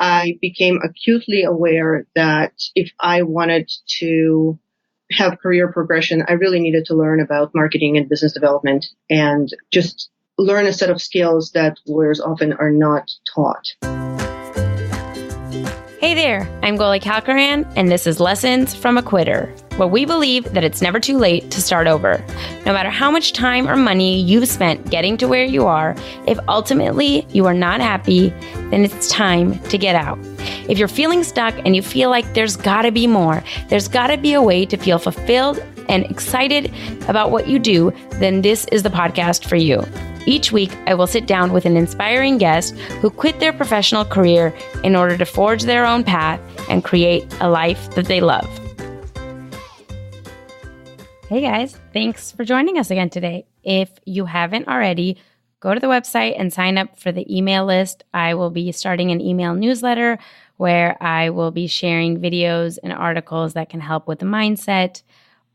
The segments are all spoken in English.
I became acutely aware that if I wanted to have career progression, I really needed to learn about marketing and business development and just learn a set of skills that lawyers often are not taught. Hey there, I'm Goli Kalkaran, and this is Lessons from a Quitter, where we believe that it's never too late to start over. No matter how much time or money you've spent getting to where you are, if ultimately you are not happy, then it's time to get out. If you're feeling stuck and you feel like there's gotta be more, there's gotta be a way to feel fulfilled and excited about what you do, then this is the podcast for you. Each week, I will sit down with an inspiring guest who quit their professional career in order to forge their own path and create a life that they love. Hey guys, thanks for joining us again today. If you haven't already, go to the website and sign up for the email list. I will be starting an email newsletter where I will be sharing videos and articles that can help with the mindset,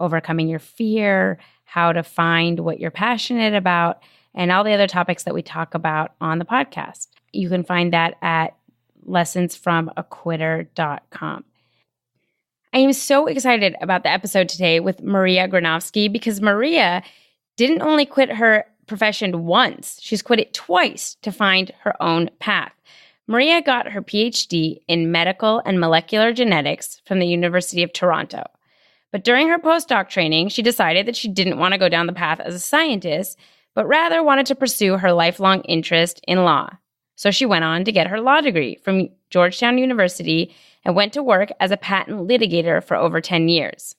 overcoming your fear, how to find what you're passionate about, and all the other topics that we talk about on the podcast. You can find that at lessonsfromaquitter.com. I am so excited about the episode today with Maria Granovsky because Maria didn't only quit her profession once, she's quit it twice to find her own path. Maria got her Ph.D. in medical and molecular genetics from the University of Toronto. But during her postdoc training, she decided that she didn't want to go down the path as a scientist, but rather wanted to pursue her lifelong interest in law. So she went on to get her law degree from Georgetown University and went to work as a patent litigator for over 10 years.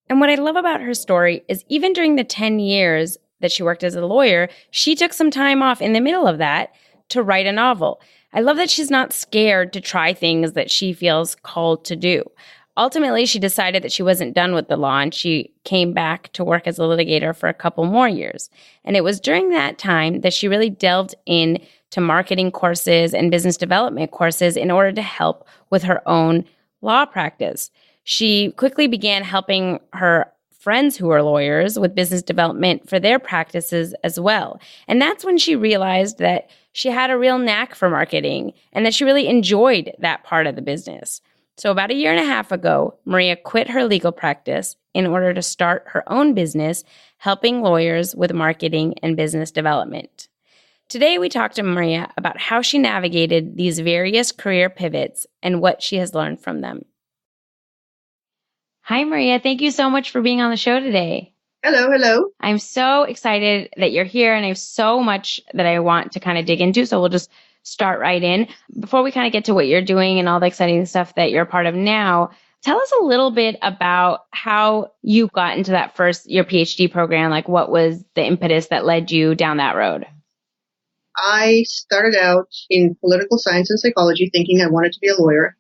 And what I love about her story is even during the 10 years that she worked as a lawyer, she took some time off in the middle of that to write a novel. I love that she's not scared to try things that she feels called to do. Ultimately, she decided that she wasn't done with the law and she came back to work as a litigator for a couple more years. And it was during that time that she really delved into marketing courses and business development courses in order to help with her own law practice. She quickly began helping her friends who were lawyers with business development for their practices as well. And that's when she realized that she had a real knack for marketing and that she really enjoyed that part of the business. So about a year and a half ago, Maria quit her legal practice in order to start her own business, helping lawyers with marketing and business development. Today, we talked to Maria about how she navigated these various career pivots and what she has learned from them. Hi, Maria. Thank you so much for being on the show today. Hello. I'm so excited that you're here, and I have so much that I want to kind of dig into, so we'll just start right in. Before we kind of get to what you're doing and all the exciting stuff that you're a part of now, tell us a little bit about how you got into that your PhD program. Like, what was the impetus that led you down that road? I started out in political science and psychology thinking I wanted to be a lawyer,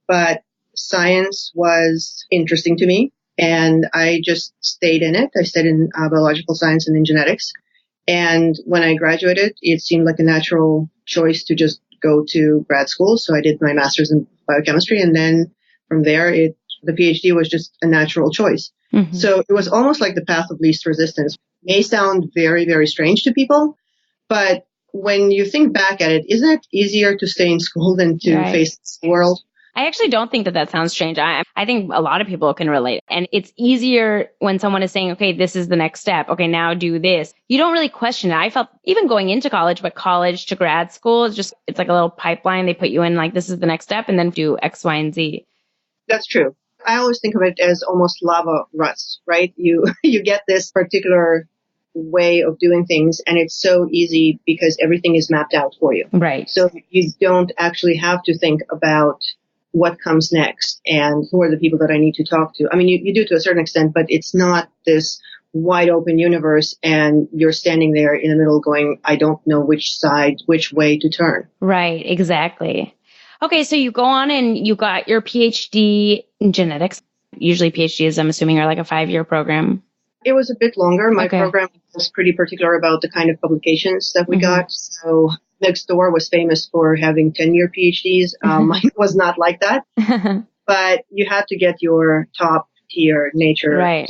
but science was interesting to me and I just stayed in it. I stayed in biological science and in genetics. And when I graduated, it seemed like a natural choice to just go to grad school. So I did my master's in biochemistry. And then from there, the PhD was just a natural choice. Mm-hmm. So it was almost like the path of least resistance. It may sound very, very strange to people, but when you think back at it, isn't it easier to stay in school than to face the world? I actually don't think that sounds strange. I think a lot of people can relate. And it's easier when someone is saying, okay, this is the next step. Okay, now do this. You don't really question it. I felt even going into college, but college to grad school, it's like a little pipeline. They put you in like, this is the next step and then do X, Y, and Z. That's true. I always think of it as almost lava ruts, right? You get this particular way of doing things and it's so easy because everything is mapped out for you. Right. So you don't actually have to think about what comes next and who are the people that I need to talk to. I mean, you do to a certain extent, but it's not this wide open universe and you're standing there in the middle going, I don't know which way to turn. Right, exactly. Okay, so you go on and you got your PhD in genetics. Usually PhDs, I'm assuming, are like a 5-year program. It was a bit longer. My program was pretty particular about the kind of publications that we got. So next door was famous for having 10-year PhDs. Mine was not like that. But you had to get your top tier Nature,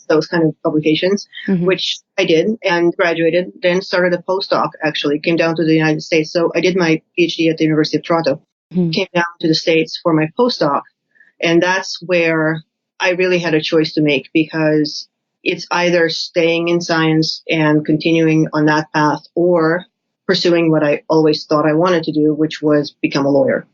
those kind of publications, which I did and graduated, then started a postdoc, actually, came down to the United States. So I did my PhD at the University of Toronto. came down to the States for my postdoc. And that's where I really had a choice to make, because it's either staying in science and continuing on that path or pursuing what I always thought I wanted to do, which was become a lawyer.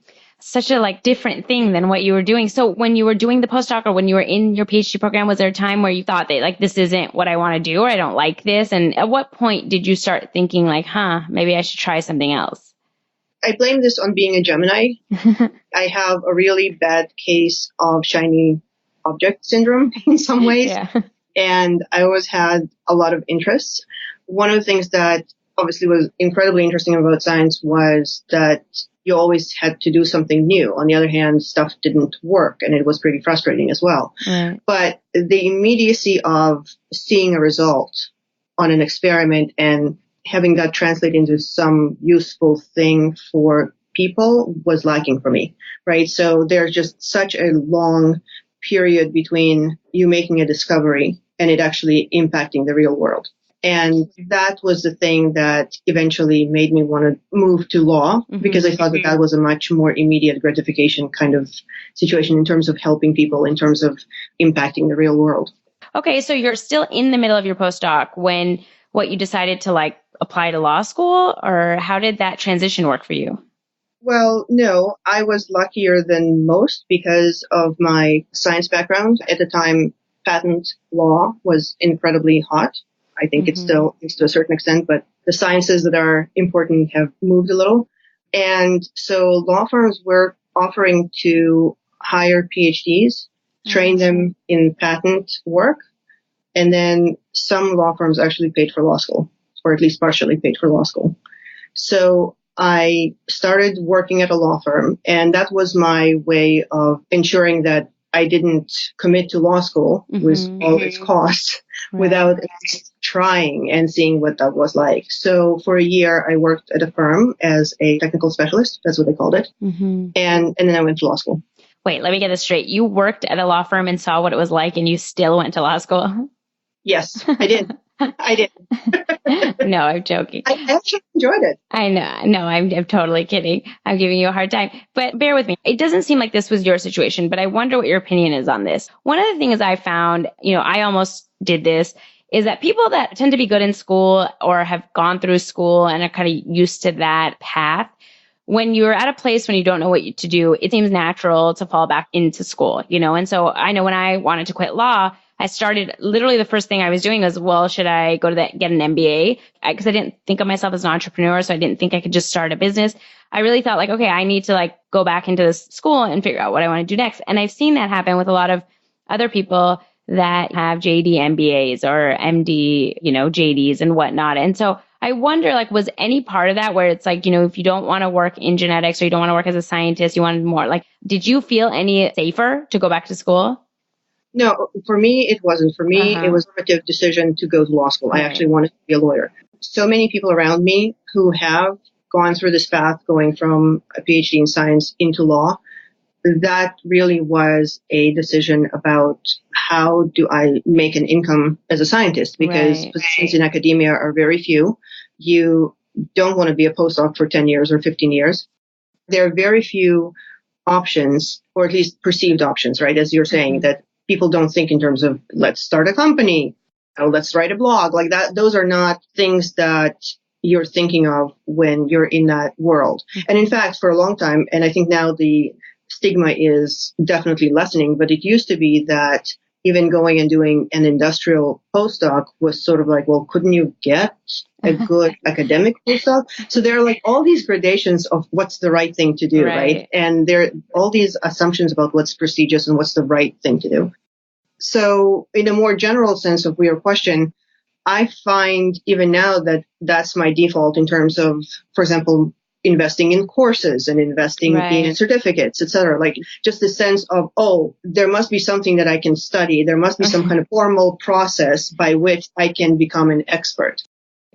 Such a different thing than what you were doing. So when you were doing the postdoc or when you were in your PhD program, was there a time where you thought that this isn't what I want to do, or I don't like this? And at what point did you start thinking maybe I should try something else? I blame this on being a Gemini. I have a really bad case of shiny object syndrome in some ways. Yeah. And I always had a lot of interests. One of the things that obviously was incredibly interesting about science was that you always had to do something new. On the other hand, stuff didn't work, and it was pretty frustrating as well. Right. But the immediacy of seeing a result on an experiment and having that translate into some useful thing for people was lacking for me, right? So there's just such a long period between you making a discovery and it actually impacting the real world. And that was the thing that eventually made me want to move to law, because I thought that was a much more immediate gratification kind of situation in terms of helping people, in terms of impacting the real world. Okay, so you're still in the middle of your postdoc when you decided to apply to law school, or how did that transition work for you? Well, no, I was luckier than most because of my science background. At the time, patent law was incredibly hot. I think it still is to a certain extent, but the sciences that are important have moved a little. And so law firms were offering to hire PhDs, train them in patent work, and then some law firms actually paid for law school, or at least partially paid for law school. So I started working at a law firm, and that was my way of ensuring that I didn't commit to law school with all its costs without at least trying and seeing what that was like. So for a year, I worked at a firm as a technical specialist. That's what they called it. And then I went to law school. Wait, let me get this straight. You worked at a law firm and saw what it was like, and you still went to law school? Yes, I did. I did. No, I'm joking. I actually enjoyed it. I know. No, I'm totally kidding. I'm giving you a hard time. But bear with me. It doesn't seem like this was your situation, but I wonder what your opinion is on this. One of the things I found, I almost did this, is that people that tend to be good in school or have gone through school and are kind of used to that path, when you're at a place when you don't know what to do, it seems natural to fall back into school, And so I know when I wanted to quit law, I started, literally the first thing I was doing was, well, should I go to get an MBA? Because I didn't think of myself as an entrepreneur, so I didn't think I could just start a business. I really thought okay, I need to go back into this school and figure out what I want to do next. And I've seen that happen with a lot of other people that have JD MBAs or MD, JDs and whatnot. And so I wonder, was any part of that where it's if you don't want to work in genetics or you don't want to work as a scientist, you wanted more, did you feel any safer to go back to school? No, for me, it wasn't. For me, it was a active decision to go to law school. I actually wanted to be a lawyer. So many people around me who have gone through this path, going from a PhD in science into law, that really was a decision about how do I make an income as a scientist, because positions in academia are very few. You don't want to be a postdoc for 10 years or 15 years. There are very few options, or at least perceived options, right? As you're saying, that people don't think in terms of let's start a company, let's write a blog like that. Those are not things that you're thinking of when you're in that world. And in fact, for a long time, and I think now the stigma is definitely lessening, but it used to be that even going and doing an industrial postdoc was sort of well, couldn't you get a good academic postdoc? So there are all these gradations of what's the right thing to do, right? And there are all these assumptions about what's prestigious and what's the right thing to do. So in a more general sense of your question, I find even now that that's my default in terms of, for example, investing in courses and investing in certificates, etc. Just the sense of, there must be something that I can study. There must be some kind of formal process by which I can become an expert.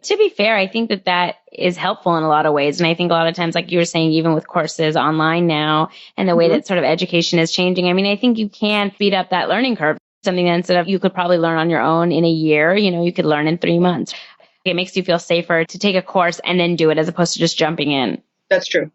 To be fair, I think that is helpful in a lot of ways. And I think a lot of times, like you were saying, even with courses online now and the way that sort of education is changing, I think you can speed up that learning curve. Something that instead of you could probably learn on your own in a year, you could learn in 3 months. It makes you feel safer to take a course and then do it as opposed to just jumping in. That's true.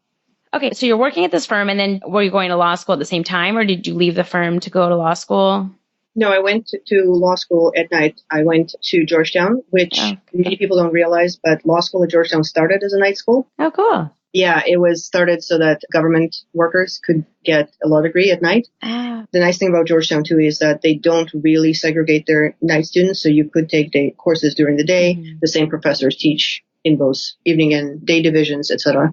Okay, so you're working at this firm, and then were you going to law school at the same time, or did you leave the firm to go to law school? No, I went to law school at night. I went to Georgetown, which many people don't realize, but law school at Georgetown started as a night school. Oh, cool. Yeah, it was started so that government workers could get a law degree at night. Ah. The nice thing about Georgetown, too, is that they don't really segregate their night students, so you could take day courses during the day. Mm-hmm. The same professors teach in both evening and day divisions, etc.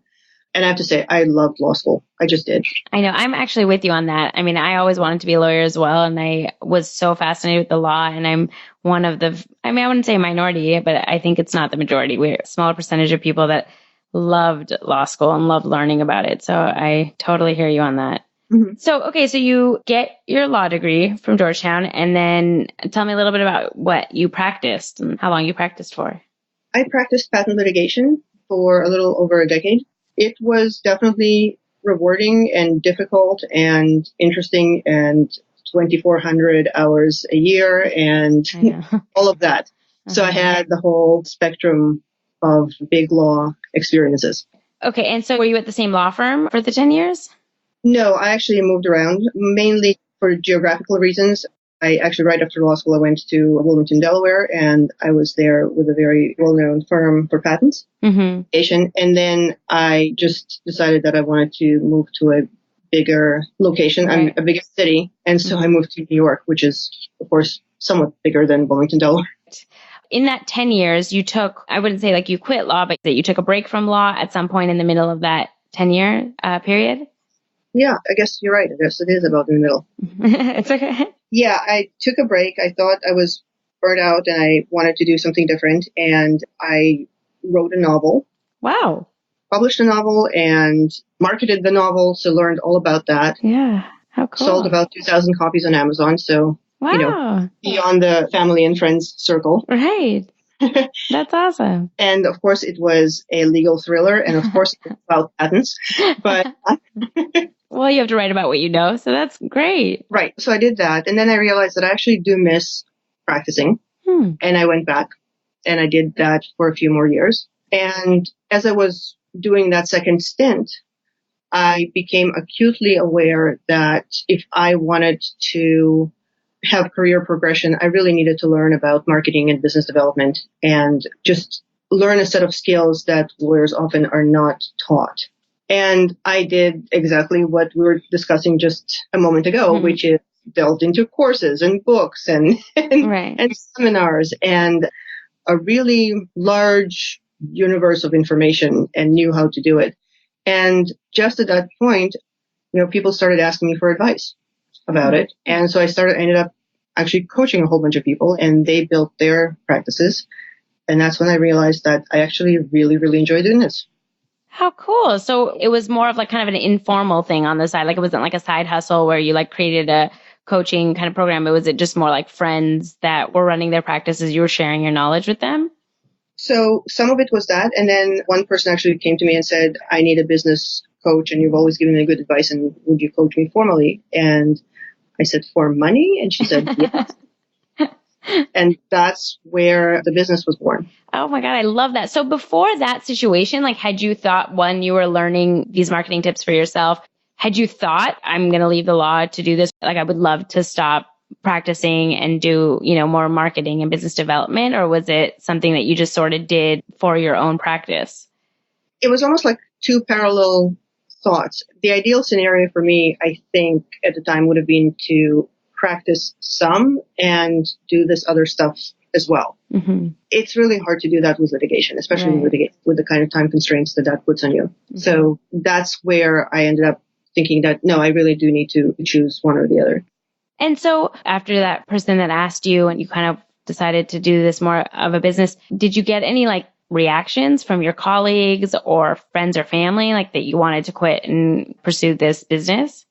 And I have to say, I loved law school. I just did. I know. I'm actually with you on that. I mean, I always wanted to be a lawyer as well. And I was so fascinated with the law. And I'm one of the, I wouldn't say minority, but I think it's not the majority. We're a smaller percentage of people that loved law school and loved learning about it. So I totally hear you on that. Mm-hmm. So you get your law degree from Georgetown, and then tell me a little bit about what you practiced and how long you practiced for. I practiced patent litigation for a little over a decade. It was definitely rewarding and difficult and interesting, and 2,400 hours a year and all of that. Uh-huh. So I had the whole spectrum of big law experiences. Okay. And so were you at the same law firm for the 10 years? No, I actually moved around mainly for geographical reasons. I actually, right after law school, I went to Wilmington, Delaware, and I was there with a very well-known firm for patents. Mm-hmm. And then I just decided that I wanted to move to a bigger location, right. A bigger city. And so I moved to New York, which is, of course, somewhat bigger than Wilmington, Delaware. In that 10 years, you took, I wouldn't say like you quit law, but that you took a break from law at some point in the middle of that 10-year period? Yeah, I guess you're right. I guess it is about in the middle. It's okay. Yeah, I took a break. I thought I was burnt out and I wanted to do something different. And I wrote a novel. Wow. Published a novel and marketed the novel. So learned all about that. Yeah. How cool. Sold about 2,000 copies on Amazon. So, wow. Beyond the family and friends circle. Right. That's awesome. And of course, it was a legal thriller. And of course, it's about patents. But well, you have to write about what you know. So that's great. Right. So I did that. And then I realized that I actually do miss practicing. And I went back and I did that for a few more years. And as I was doing that second stint, I became acutely aware that if I wanted to have career progression, I really needed to learn about marketing and business development and just learn a set of skills that lawyers often are not taught. And I did exactly what we were discussing just a moment ago, which is delved into courses and books and seminars and a really large universe of information and knew how to do it. And just at that point, people started asking me for advice about it. And so I ended up actually coaching a whole bunch of people, and they built their practices. And that's when I realized that I actually really, really enjoy doing this. How cool. So it was more of like kind of an informal thing on the side. Like it wasn't like a side hustle where you like created a coaching kind of program. Was it just more like friends that were running their practices? You were sharing your knowledge with them? So some of it was that. And then one person actually came to me and said, I need a business coach and you've always given me good advice. And would you coach me formally? And I said, for money? And she said, yes. And that's where the business was born. Oh my God, I love that. So before that situation, like had you thought when you were learning these marketing tips for yourself, had you thought I'm going to leave the law to do this? Like I would love to stop practicing and do, more marketing and business development, or was it something that you just sort of did for your own practice? It was almost like two parallel thoughts. The ideal scenario for me, I think at the time would have been to practice some and do this other stuff as well. Mm-hmm. It's really hard to do that with litigation, especially with the kind of time constraints that puts on you. Mm-hmm. So that's where I ended up thinking that, no, I really do need to choose one or the other. And so after that person that asked you and you kind of decided to do this more of a business, did you get any like reactions from your colleagues or friends or family like that you wanted to quit and pursue this business?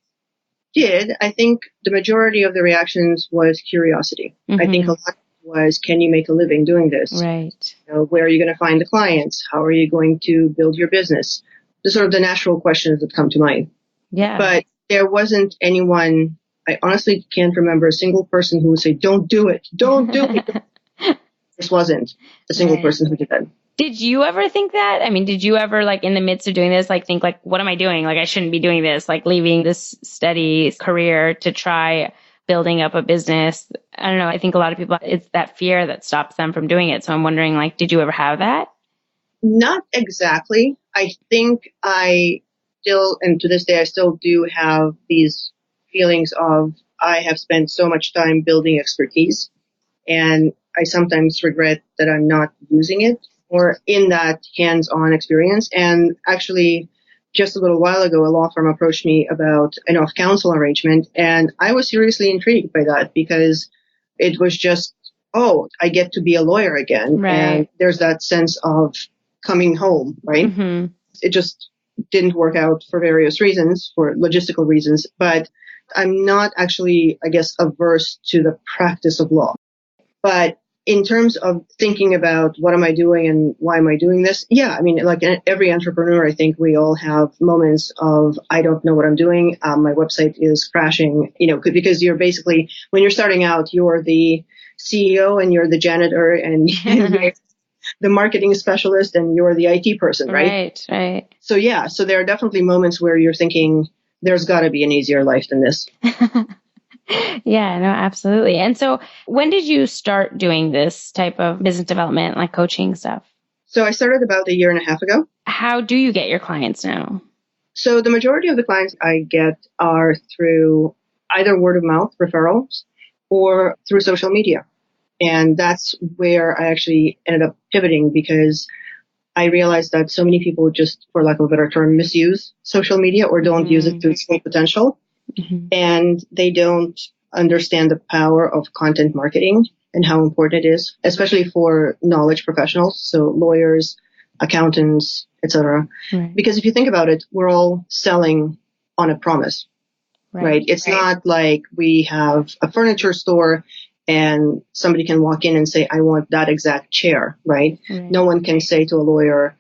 I think the majority of the reactions was curiosity. Mm-hmm. I think a lot was, can you make a living doing this? Right. Where are you going to find the clients? How are you going to build your business? The sort of the natural questions that come to mind. Yeah. But there wasn't anyone, I honestly can't remember a single person who would say, don't do it. Don't do it. This wasn't a single person who did that. Did you ever think that? I mean, did you ever like in the midst of doing this, like think like, what am I doing? Like I shouldn't be doing this, like leaving this steady career to try building up a business. I don't know. I think a lot of people, it's that fear that stops them from doing it. So I'm wondering, like, did you ever have that? Not exactly. I think I still, and to this day, I still do have these feelings of I have spent so much time building expertise, and I sometimes regret that I'm not using it or in that hands-on experience. And actually, just a little while ago, a law firm approached me about an off-counsel arrangement, and I was seriously intrigued by that because it was just, oh, I get to be a lawyer again. Right. And there's that sense of coming home, right? Mm-hmm. It just didn't work out for various reasons, for logistical reasons, but I'm not actually, I guess, averse to the practice of law. But in terms of thinking about what am I doing and why am I doing this? Yeah, I mean, like every entrepreneur, I think we all have moments of, I don't know what I'm doing. My website is crashing, because you're basically, when you're starting out, you're the CEO and you're the janitor and you're the marketing specialist and you're the IT person, right? Right. So yeah, so there are definitely moments where you're thinking there's got to be an easier life than this. Yeah, no, absolutely. And so when did you start doing this type of business development, like coaching stuff? So I started about a year and a half ago. How do you get your clients now? So the majority of the clients I get are through either word of mouth referrals or through social media. And that's where I actually ended up pivoting because I realized that so many people just, for lack of a better term, misuse social media or don't use it to its full potential. Mm-hmm. And they don't understand the power of content marketing and how important it is, especially for knowledge professionals, so lawyers, accountants, etc. Right. Because if you think about it, we're all selling on a promise, right? It's not like we have a furniture store and somebody can walk in and say, I want that exact chair, right? No one can say to a lawyer,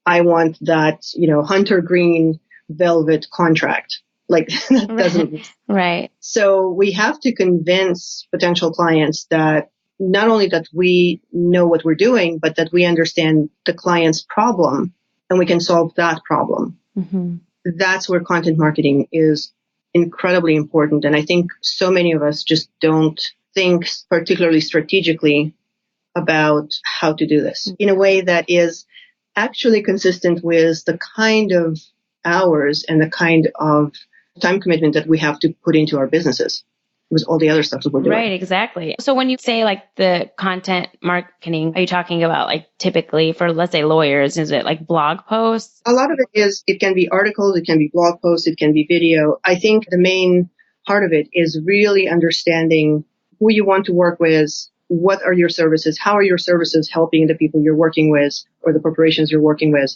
I want that, hunter green velvet contract. Like that doesn't. Right. So we have to convince potential clients that not only that we know what we're doing, but that we understand the client's problem and we can solve that problem. Mm-hmm. That's where content marketing is incredibly important. And I think so many of us just don't think particularly strategically about how to do this in a way that is actually consistent with the kind of hours and the kind of time commitment that we have to put into our businesses with all the other stuff that we're doing. Right, exactly. So when you say like the content marketing, are you talking about like typically for, let's say, lawyers, is it like blog posts? A lot of it can be articles, it can be blog posts, it can be video. I think the main part of it is really understanding who you want to work with, what are your services, how are your services helping the people you're working with or the corporations you're working with,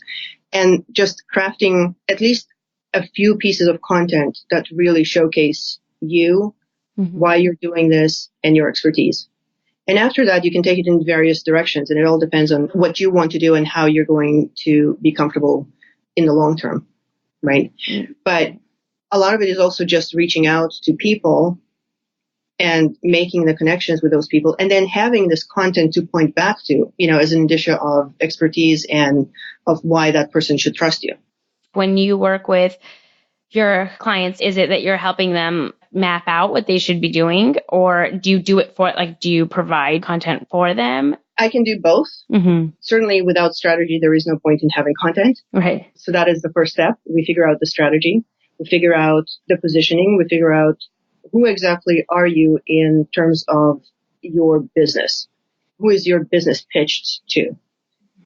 and just crafting at least a few pieces of content that really showcase you, why you're doing this, and your expertise. And after that, you can take it in various directions, and it all depends on what you want to do and how you're going to be comfortable in the long term, right? But a lot of it is also just reaching out to people and making the connections with those people, and then having this content to point back to, as an indicia of expertise and of why that person should trust you. When you work with your clients, is it that you're helping them map out what they should be doing, or do you do it do you provide content for them? I can do both. Mm-hmm. Certainly without strategy, there is no point in having content. Right. So that is the first step. We figure out the strategy. We figure out the positioning. We figure out who exactly are you in terms of your business? Who is your business pitched to?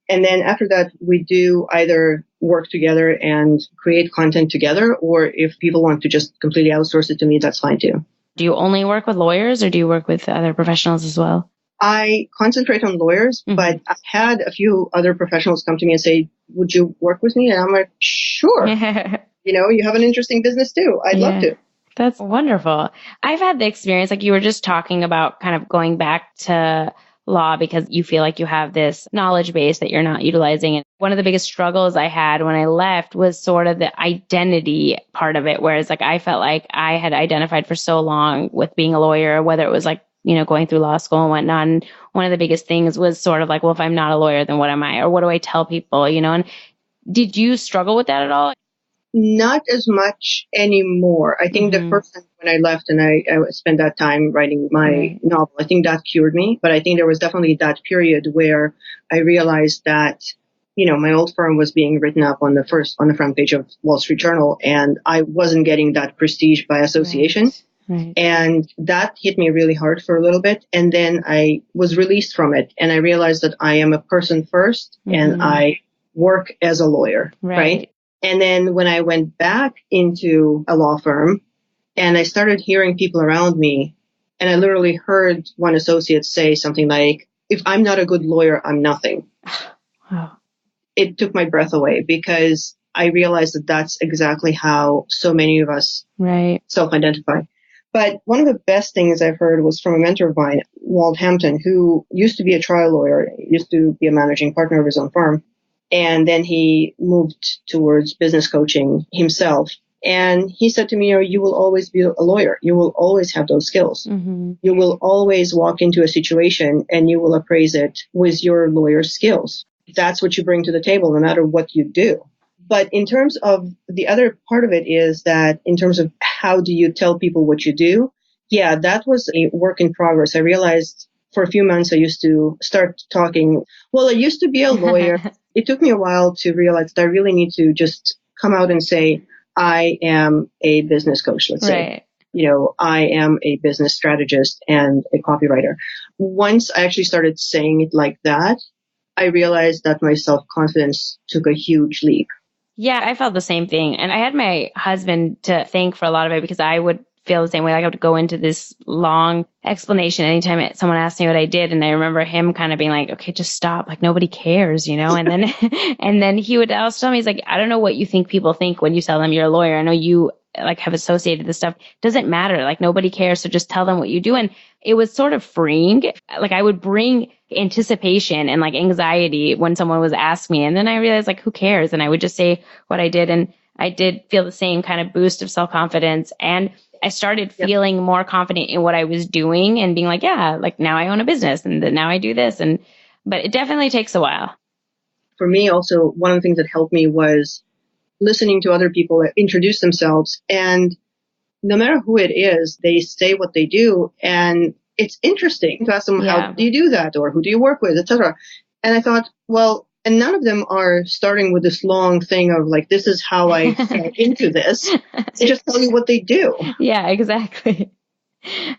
And then after that, we do either work together and create content together, or if people want to just completely outsource it to me, that's fine too. Do you only work with lawyers or do you work with other professionals as well? I concentrate on lawyers, but I've had a few other professionals come to me and say, would you work with me? And I'm like, sure. You have an interesting business too. I'd love to. That's wonderful. I've had the experience, like you were just talking about, kind of going back to law because you feel like you have this knowledge base that you're not utilizing. And one of the biggest struggles I had when I left was sort of the identity part of it. Whereas like I felt like I had identified for so long with being a lawyer, whether it was like going through law school and whatnot. And one of the biggest things was sort of like, well, if I'm not a lawyer, then what am I? Or what do I tell people, and did you struggle with that at all? Not as much anymore. I think the first time when I left and I spent that time writing my novel, I think that cured me. But I think there was definitely that period where I realized that, my old firm was being written up on the front page of Wall Street Journal, and I wasn't getting that prestige by association. Right. And that hit me really hard for a little bit. And then I was released from it. And I realized that I am a person first and I work as a lawyer. Right. And then when I went back into a law firm and I started hearing people around me, and I literally heard one associate say something like, if I'm not a good lawyer, I'm nothing. Wow. It took my breath away because I realized that that's exactly how so many of us self-identify. But one of the best things I've heard was from a mentor of mine, Walt Hampton, who used to be a trial lawyer, used to be a managing partner of his own firm. And then he moved towards business coaching himself. And he said to me, you will always be a lawyer. You will always have those skills. You will always walk into a situation and you will appraise it with your lawyer's skills. That's what you bring to the table, no matter what you do. But in terms of the other part of it is that in terms of how do you tell people what you do? Yeah, that was a work in progress. I realized for a few months I used to start talking. Well, I used to be a lawyer. It took me a while to realize that I really need to just come out and say, I am a business coach, let's say. I am a business strategist and a copywriter. Once I actually started saying it like that, I realized that my self-confidence took a huge leap. Yeah, I felt the same thing. And I had my husband to thank for a lot of it because I would feel the same way. Like I would go into this long explanation anytime someone asked me what I did. And I remember him kind of being like, okay, just stop. Like nobody cares, And then, and then he would also tell me, he's like, I don't know what you think people think when you tell them you're a lawyer. I know you like have associated this stuff. Doesn't matter. Like nobody cares. So just tell them what you do. And it was sort of freeing. Like I would bring anticipation and like anxiety when someone was asking me. And then I realized like, who cares? And I would just say what I did. And I did feel the same kind of boost of self-confidence. And I started feeling more confident in what I was doing and being like, yeah, like now I own a business and now I do this. But it definitely takes a while. For me also, one of the things that helped me was listening to other people introduce themselves. And no matter who it is, they say what they do. And it's interesting to ask them, how do you do that? Or who do you work with, etc. And I thought, well, and none of them are starting with this long thing of like, this is how I fell into this. They just tell you what they do. Yeah, exactly.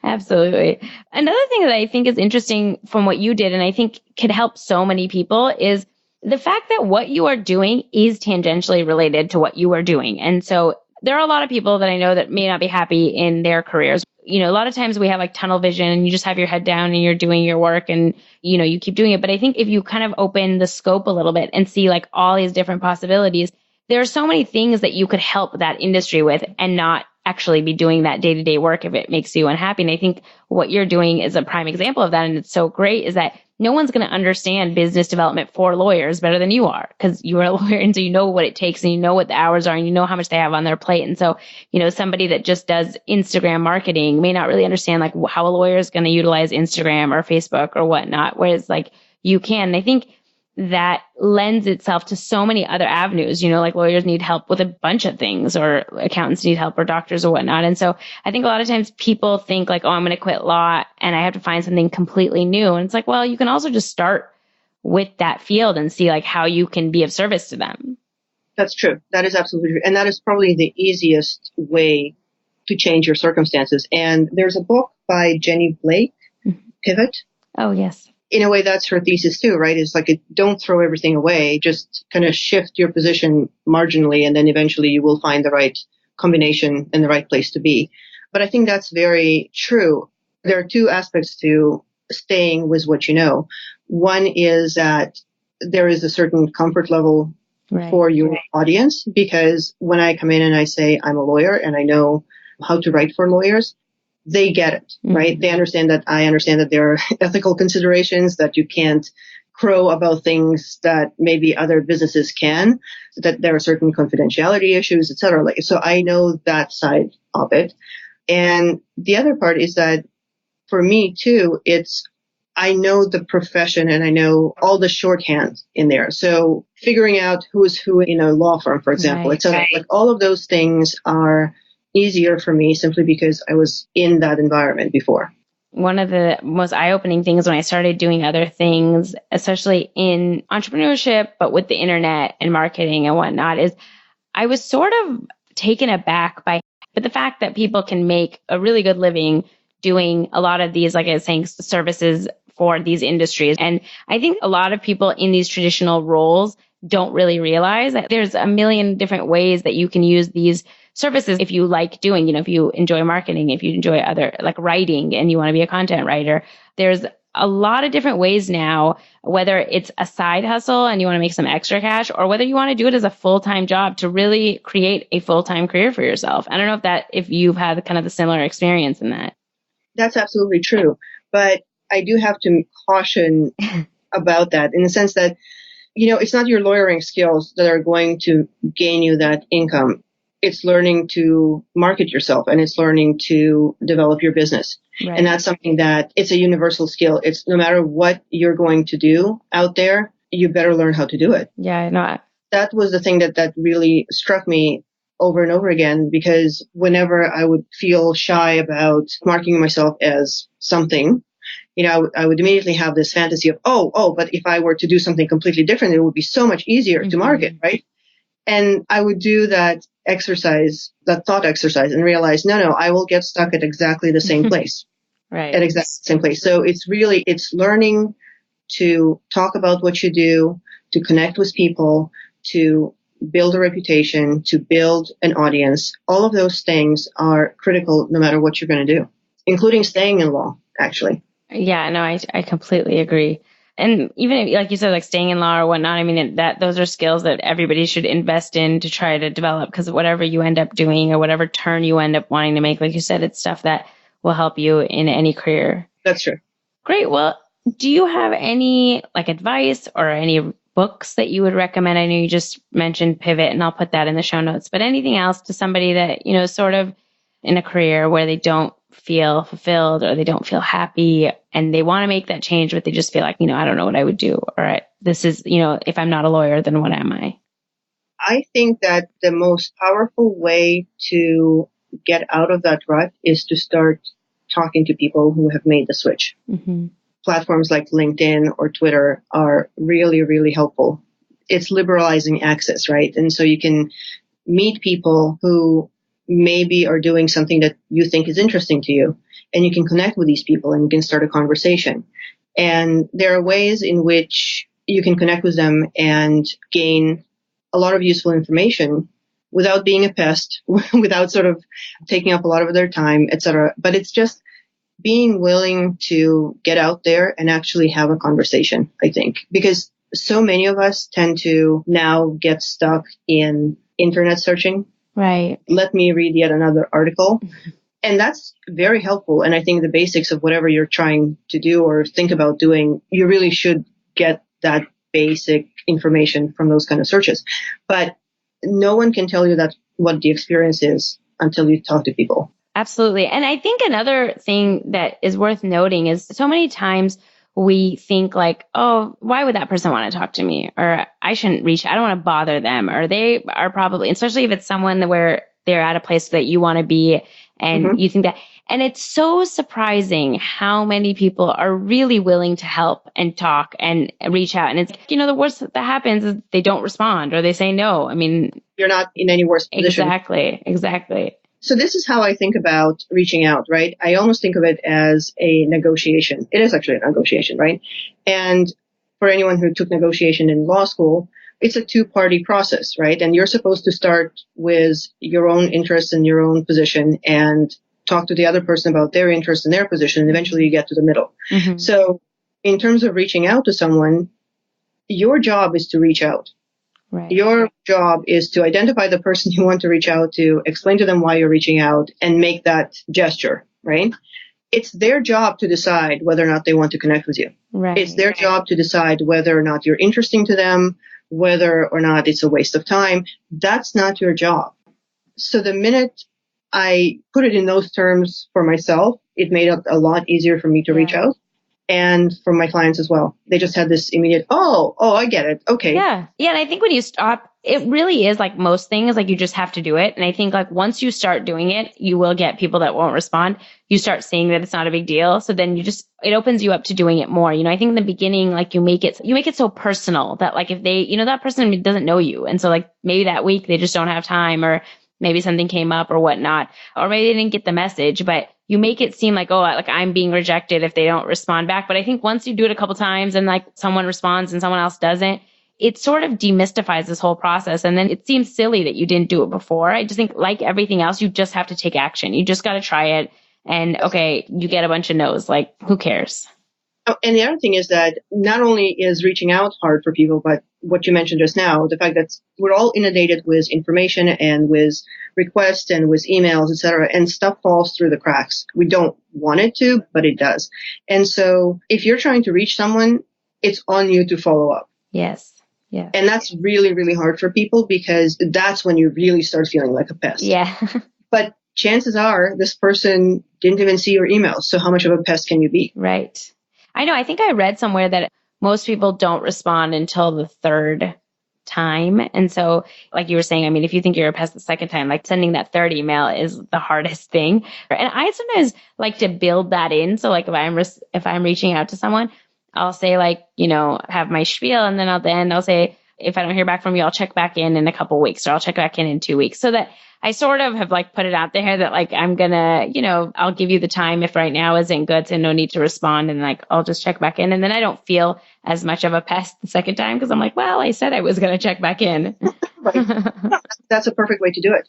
Absolutely. Another thing that I think is interesting from what you did, and I think could help so many people, is the fact that what you are doing is tangentially related to what you are doing. And so there are a lot of people that I know that may not be happy in their careers. A lot of times we have like tunnel vision and you just have your head down and you're doing your work and, you keep doing it. But I think if you kind of open the scope a little bit and see like all these different possibilities, there are so many things that you could help that industry with and not actually be doing that day-to-day work if it makes you unhappy. And I think what you're doing is a prime example of that. And it's so great is that no one's going to understand business development for lawyers better than you are because you are a lawyer. And so you know what it takes and you know what the hours are and you know how much they have on their plate. And so, somebody that just does Instagram marketing may not really understand like how a lawyer is going to utilize Instagram or Facebook or whatnot. Whereas like you can. And I think that lends itself to so many other avenues, like lawyers need help with a bunch of things or accountants need help or doctors or whatnot. And so I think a lot of times people think like, oh, I'm going to quit law and I have to find something completely new. And it's like, well, you can also just start with that field and see like how you can be of service to them. That's true. That is absolutely true. And that is probably the easiest way to change your circumstances. And there's a book by Jenny Blake, Pivot. Oh, yes. In a way, that's her thesis too, right? It's like, don't throw everything away. Just kind of shift your position marginally, and then eventually you will find the right combination and the right place to be. But I think that's very true. There are two aspects to staying with what you know. One is that there is a certain comfort level for your audience, because when I come in and I say I'm a lawyer and I know how to write for lawyers, they get it, right? They understand that I understand that there are ethical considerations, that you can't crow about things that maybe other businesses can, that there are certain confidentiality issues, et cetera. So I know that side of it. And the other part is that for me too, I know the profession and I know all the shorthand in there. So figuring out who is who in a law firm, for example, Right. like all of those things are easier for me simply because I was in that environment before. One of the most eye-opening things when I started doing other things, especially in entrepreneurship, but with the internet and marketing and whatnot, is I was sort of taken aback by the fact that people can make a really good living doing a lot of these, like I was saying, services for these industries. And I think a lot of people in these traditional roles don't really realize that there's a million different ways that you can use these services if you like doing, if you enjoy marketing, if you enjoy other like writing and you want to be a content writer. There's a lot of different ways now, whether it's a side hustle and you want to make some extra cash or whether you want to do it as a full-time job to really create a full-time career for yourself. I don't know if you've had kind of the similar experience in that. That's absolutely true. But I do have to caution about that in the sense that, it's not your lawyering skills that are going to gain you that income. It's learning to market yourself and it's learning to develop your business. Right. And that's something that it's a universal skill. It's no matter what you're going to do out there, you better learn how to do it. Yeah, I know. That was the thing that really struck me over and over again, because whenever I would feel shy about marketing myself as something, I would immediately have this fantasy of, but if I were to do something completely different, it would be so much easier to market, right? And I would do that thought exercise and realize, no, I will get stuck at exactly the same place. Right. At exactly the same place. So it's learning to talk about what you do, to connect with people, to build a reputation, to build an audience. All of those things are critical no matter what you're going to do, including staying in law, actually. Yeah, no, I completely agree. And even if, like you said, like staying in law or whatnot, I mean, those are skills that everybody should invest in to try to develop, because whatever you end up doing or whatever turn you end up wanting to make, like you said, it's stuff that will help you in any career. That's true. Great. Well, do you have any like advice or any books that you would recommend? I know you just mentioned Pivot, and I'll put that in the show notes, but anything else to somebody that, sort of in a career where they don't feel fulfilled or they don't feel happy and they want to make that change, but they just feel like, I don't know what I would do. Or this is, if I'm not a lawyer, then what am I? I think that the most powerful way to get out of that rut is to start talking to people who have made the switch. Mm-hmm. Platforms like LinkedIn or Twitter are really, really helpful. It's liberalizing access, right? And so you can meet people who maybe are doing something that you think is interesting to you, and you can connect with these people and you can start a conversation. And there are ways in which you can connect with them and gain a lot of useful information without being a pest, without sort of taking up a lot of their time, etc. But it's just being willing to get out there and actually have a conversation, I think, because so many of us tend to now get stuck in internet searching. Right. Let me read yet another article. And that's very helpful. And I think the basics of whatever you're trying to do or think about doing, you really should get that basic information from those kind of searches. But no one can tell you that what the experience is until you talk to people. Absolutely. And I think another thing that is worth noting is so many times we think like, oh, why would that person want to talk to me? Or I don't want to bother them. Or they are probably, especially if it's someone where they're at a place that you want to be and you think that. And it's so surprising how many people are really willing to help and talk and reach out. And it's, the worst that happens is they don't respond or they say no. I mean, you're not in any worse position. Exactly. So this is how I think about reaching out, right? I almost think of it as a negotiation. It is actually a negotiation, right? And for anyone who took negotiation in law school, it's a two-party process, right? And you're supposed to start with your own interests and your own position and talk to the other person about their interests and their position, and eventually you get to the middle. Mm-hmm. So in terms of reaching out to someone, your job is to reach out. Right. Your job is to identify the person you want to reach out to, explain to them why you're reaching out, and make that gesture, right? It's their job to decide whether or not they want to connect with you. Right. It's their job to decide whether or not you're interesting to them, whether or not it's a waste of time. That's not your job. So the minute I put it in those terms for myself, it made it a lot easier for me to reach out. And for my clients as well. They just had this immediate, oh, I get it. Okay. Yeah. Yeah. And I think when you stop, it really is like most things, like you just have to do it. And I think like once you start doing it, you will get people that won't respond. You start seeing that it's not a big deal. So then it opens you up to doing it more. I think in the beginning, like you make it so personal that like if they, that person doesn't know you. And so like maybe that week they just don't have time, or maybe something came up or whatnot, or maybe they didn't get the message, but you make it seem like, oh, like I'm being rejected if they don't respond back. But I think once you do it a couple times and like someone responds and someone else doesn't, it sort of demystifies this whole process. And then it seems silly that you didn't do it before. I just think like everything else, you just have to take action. You just got to try it. And okay, you get a bunch of no's, like who cares? Oh, and the other thing is that not only is reaching out hard for people, but what you mentioned just now, the fact that we're all inundated with information and with requests and with emails, etc., and stuff falls through the cracks. We don't want it to, but it does. And so if you're trying to reach someone, it's on you to follow up. Yes. Yeah. And that's really, really hard for people because that's when you really start feeling like a pest. Yeah. But chances are this person didn't even see your email. So how much of a pest can you be? Right. I know. I think I read somewhere that most people don't respond until the third time. And so, like you were saying, I mean, if you think you're a pest the second time, like sending that third email is the hardest thing. And I sometimes like to build that in. So like if I'm reaching out to someone, I'll say like, have my spiel, and then I'll say, if I don't hear back from you, I'll check back in a couple weeks, or I'll check back in 2 weeks, so that I sort of have like put it out there that like, I'm gonna, I'll give you the time if right now isn't good, so no need to respond. And like, I'll just check back in. And then I don't feel as much of a pest the second time because I'm like, well, I said I was going to check back in. Right. That's a perfect way to do it.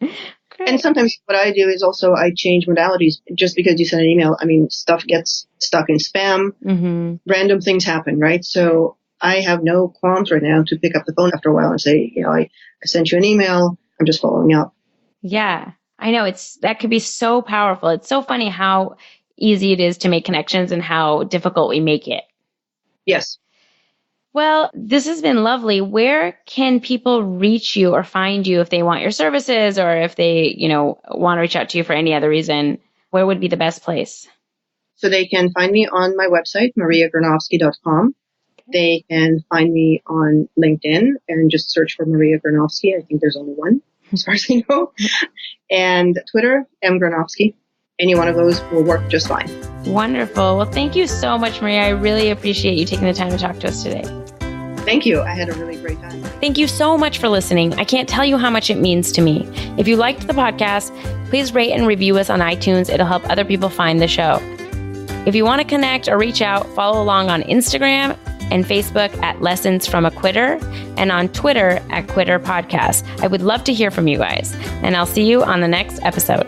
Great. And sometimes what I do is also I change modalities. Just because you send an email, I mean, stuff gets stuck in spam. Mm-hmm. Random things happen, right? So I have no qualms right now to pick up the phone after a while and say, I sent you an email. I'm just following up. Yeah, I know that could be so powerful. It's so funny how easy it is to make connections and how difficult we make it. Yes. Well, this has been lovely. Where can people reach you or find you if they want your services, or if they, want to reach out to you for any other reason? Where would be the best place? So they can find me on my website, mariagranovsky.com. They can find me on LinkedIn and just search for Maria Granovsky. I think there's only one, as far as I know. And Twitter, mgranovsky. Any one of those will work just fine. Wonderful. Well, thank you so much, Maria. I really appreciate you taking the time to talk to us today. Thank you. I had a really great time. Thank you so much for listening. I can't tell you how much it means to me. If you liked the podcast, please rate and review us on iTunes. It'll help other people find the show. If you want to connect or reach out, follow along on Instagram and Facebook at Lessons from a Quitter, and on Twitter at Quitter Podcast. I would love to hear from you guys, and I'll see you on the next episode.